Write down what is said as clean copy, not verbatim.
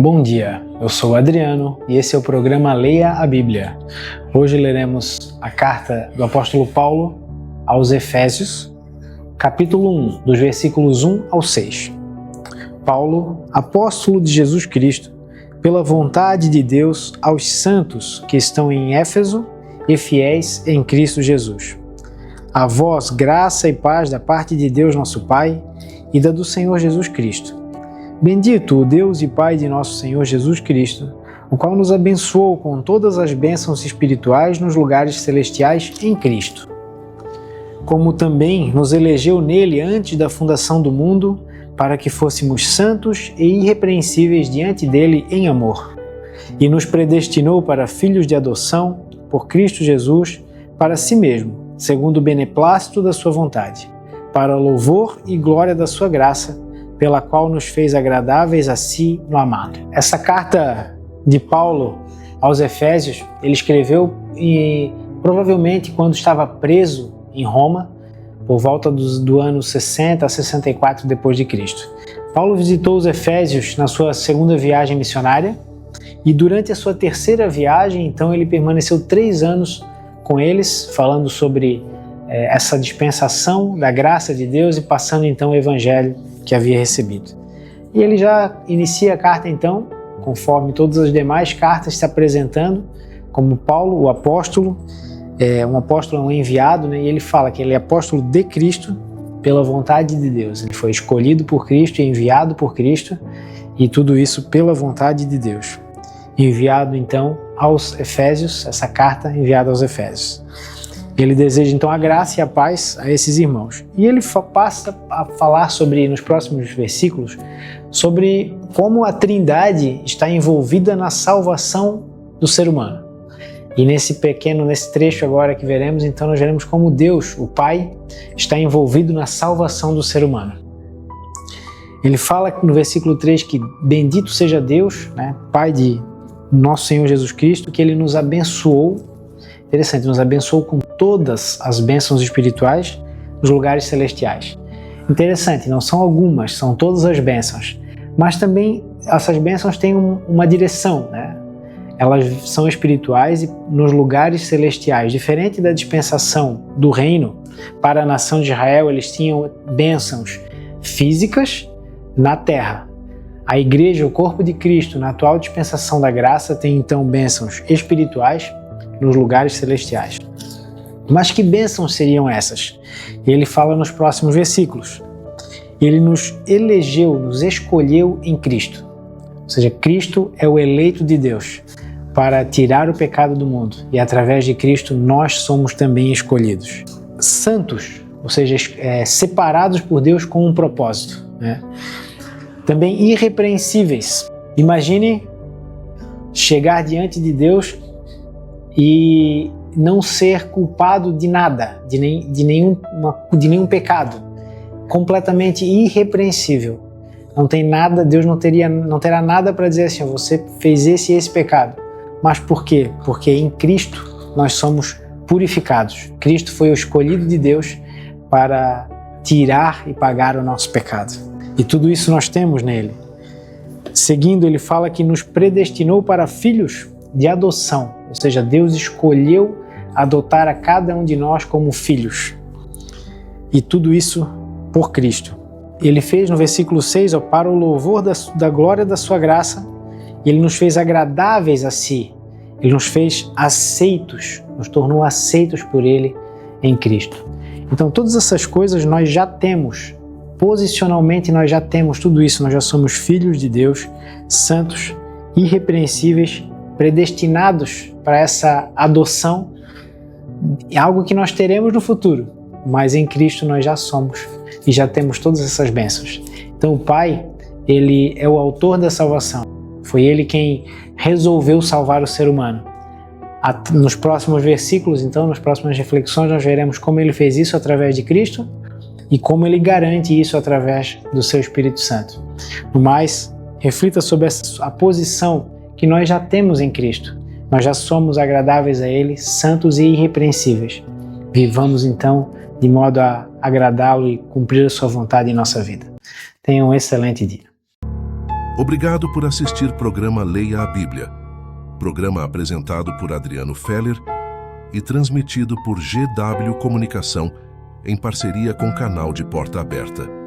Bom dia, eu sou o Adriano e esse é o programa Leia a Bíblia. Hoje leremos a carta do apóstolo Paulo aos Efésios, capítulo 1, dos versículos 1 ao 6. Paulo, apóstolo de Jesus Cristo, pela vontade de Deus, aos santos que estão em Éfeso e fiéis em Cristo Jesus. A vós, graça e paz da parte de Deus nosso Pai e da do Senhor Jesus Cristo. Bendito o Deus e Pai de nosso Senhor Jesus Cristo, o qual nos abençoou com todas as bênçãos espirituais nos lugares celestiais em Cristo. Como também nos elegeu nele antes da fundação do mundo, para que fôssemos santos e irrepreensíveis diante dele em amor. E nos predestinou para filhos de adoção, por Cristo Jesus, para si mesmo, segundo o beneplácito da sua vontade, para louvor e glória da sua graça, pela qual nos fez agradáveis a si no amado. Essa carta de Paulo aos Efésios, ele escreveu provavelmente quando estava preso em Roma, por volta do ano 60 a 64 depois de Cristo. Paulo visitou os Efésios na sua segunda viagem missionária e durante a sua terceira viagem, então, ele permaneceu 3 anos com eles, falando sobre essa dispensação da graça de Deus e passando então o evangelho que havia recebido. E ele já inicia a carta então, conforme todas as demais cartas, se apresentando como Paulo, o apóstolo. Um apóstolo é um enviado, né? E ele fala que ele é apóstolo de Cristo pela vontade de Deus. Ele foi escolhido por Cristo e enviado por Cristo, e tudo isso pela vontade de Deus. Enviado então aos Efésios, essa carta enviada aos Efésios. Ele deseja então a graça e a paz a esses irmãos. E ele passa a falar nos próximos versículos, sobre como a Trindade está envolvida na salvação do ser humano. E nesse trecho agora que veremos, então nós veremos como Deus, o Pai, está envolvido na salvação do ser humano. Ele fala no versículo 3 que bendito seja Deus, né, Pai de nosso Senhor Jesus Cristo, que Ele nos abençoou. Interessante, nos abençoou com todas as bênçãos espirituais nos lugares celestiais. Interessante, não são algumas, são todas as bênçãos. Mas também essas bênçãos têm uma direção, né? Elas são espirituais e nos lugares celestiais. Diferente da dispensação do reino, para a nação de Israel, eles tinham bênçãos físicas na terra. A igreja, o corpo de Cristo, na atual dispensação da graça, tem então bênçãos espirituais nos lugares celestiais. Mas que bênçãos seriam essas? Ele fala nos próximos versículos. Ele nos elegeu, nos escolheu em Cristo. Ou seja, Cristo é o eleito de Deus para tirar o pecado do mundo. E através de Cristo nós somos também escolhidos. Santos, ou seja, separados por Deus com um propósito, né? Também irrepreensíveis. Imagine chegar diante de Deus e não ser culpado de nada, de nenhum pecado, completamente irrepreensível. Não tem nada, Deus não terá nada para dizer assim, você fez esse e esse pecado. Mas por quê? Porque em Cristo nós somos purificados. Cristo foi o escolhido de Deus para tirar e pagar o nosso pecado. E tudo isso nós temos nele. Seguindo, ele fala que nos predestinou para filhos de adoção, ou seja, Deus escolheu adotar a cada um de nós como filhos. E tudo isso por Cristo. Ele fez no versículo 6, para o louvor da glória da sua graça, ele nos fez agradáveis a si. Ele nos fez aceitos, nos tornou aceitos por ele em Cristo. Então todas essas coisas nós já temos. Posicionalmente nós já temos tudo isso. Nós já somos filhos de Deus, santos, irrepreensíveis, predestinados para essa adoção, algo que nós teremos no futuro, mas em Cristo nós já somos e já temos todas essas bênçãos. Então o Pai, ele é o autor da salvação, foi ele quem resolveu salvar o ser humano. Nos próximos versículos, então, nas próximas reflexões, nós veremos como ele fez isso através de Cristo e como ele garante isso através do seu Espírito Santo. No mais, reflita sobre a posição que nós já temos em Cristo. Nós já somos agradáveis a Ele, santos e irrepreensíveis. Vivamos então de modo a agradá-lo e cumprir a sua vontade em nossa vida. Tenha um excelente dia. Obrigado por assistir programa Leia a Bíblia. Programa apresentado por Adriano Feller e transmitido por GW Comunicação em parceria com o canal de Porta Aberta.